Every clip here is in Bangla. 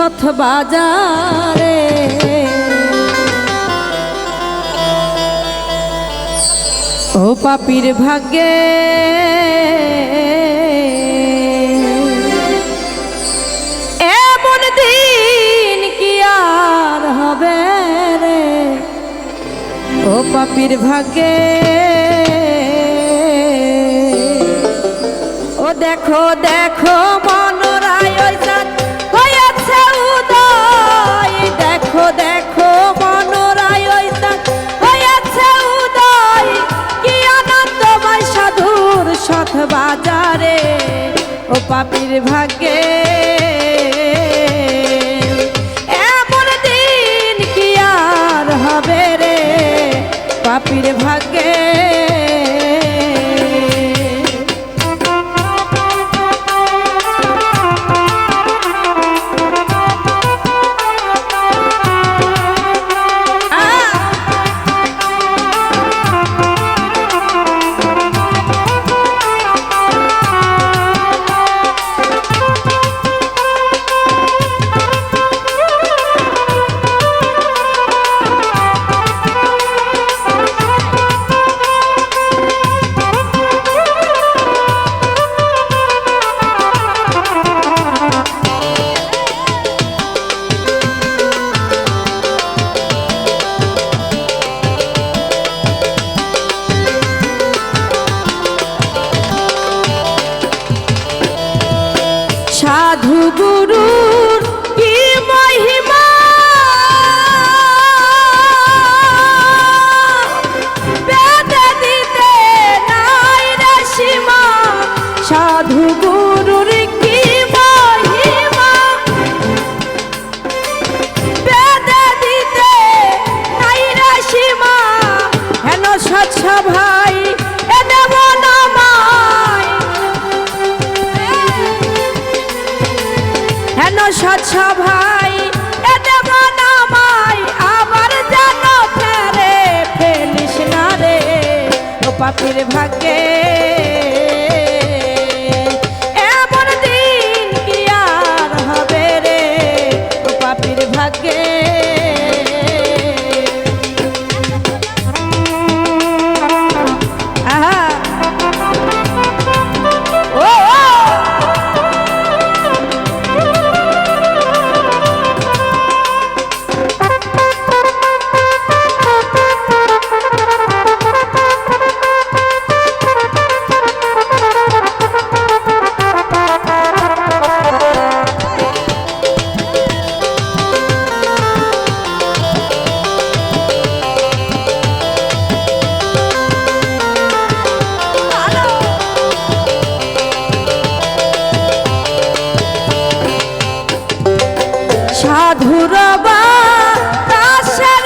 সৎ বাজারে ও পাপীর ভাগ্যে এমন দিন কি আর হবে রে ও পাপীর ভাগ্যে ও দেখো দেখো মনোরায় হয়েছে উদয় দেখো দেখো মনোরায় হয়েছে উদয় কি আনন্দময় সাধুর সৎ বাজারে ও পাপীর ভাগ্যে এমন দিন কি আর হবে রে পাপীর ভাগ্যে সাধু গুরুর কি মহিমা বেদে দিতে নাই রে সীমা সাধু গুরুর কি মহিমা বেদে দিতে নাই রে সীমা হেন স্বচ্ছ ভাই এ দেব নামায় হেন স্বচ্ছ ভাই এ দেব নামাই আবার যেন ফেরে ফেলিস না রে ও পাপীর ভাগ্যে এমন দিন কি আর হবে রে ও পাপীর ভাগ্যে সাধুর বাতাসের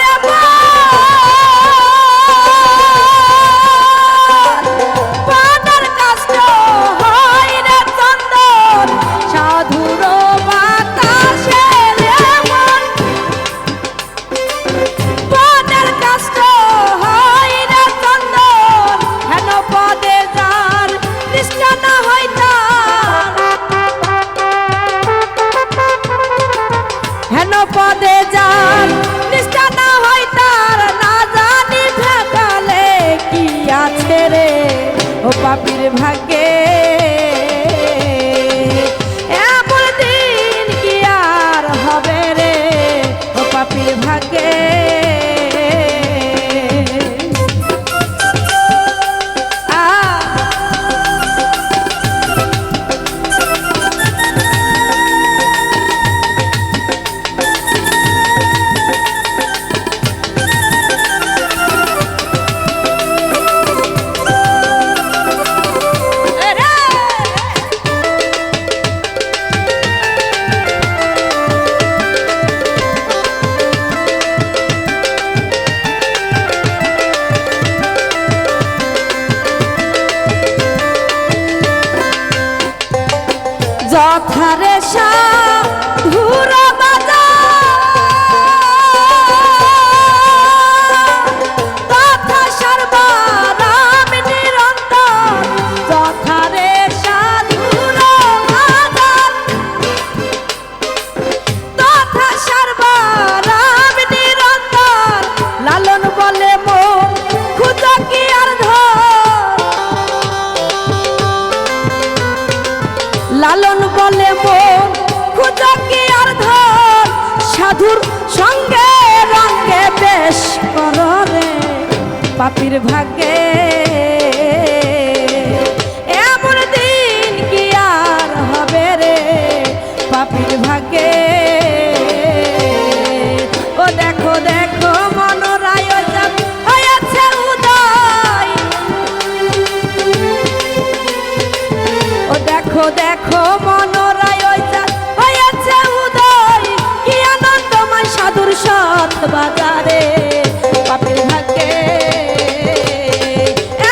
পানের কষ্ট হয় রে চন্দন সাধুর বাতাসের পানের কষ্ট হয় রে চন্দন হেন পদে যার তৃষ্ণা না হয় হেন পদে যার নিষ্ঠা না হয় তার না জানি ভাগালে কি আছে রে ও পাপীর ভাগ্যে এমন দিন কি আর হবে রে ও পাপীর ভাগ্যে যথারে সাধুর বাজার তথা সর্বরাম নিরন্তর যথারে সাধুর বাজার পাপীর ভাগ্যে এমন দিন কি আর হবে রে পাপীর ভাগ্যে। ও দেখো দেখো মনোরায় হয়েছে উদয়, ও দেখো দেখো মনোরায় হয়েছে উদয়, কি আনন্দময় সাধুর সৎ বাজারে পাপীর ভাগ্যে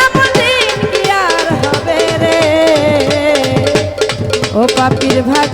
এমন দিন কি আর হবে রে ও পাপীর ভাগ্যে।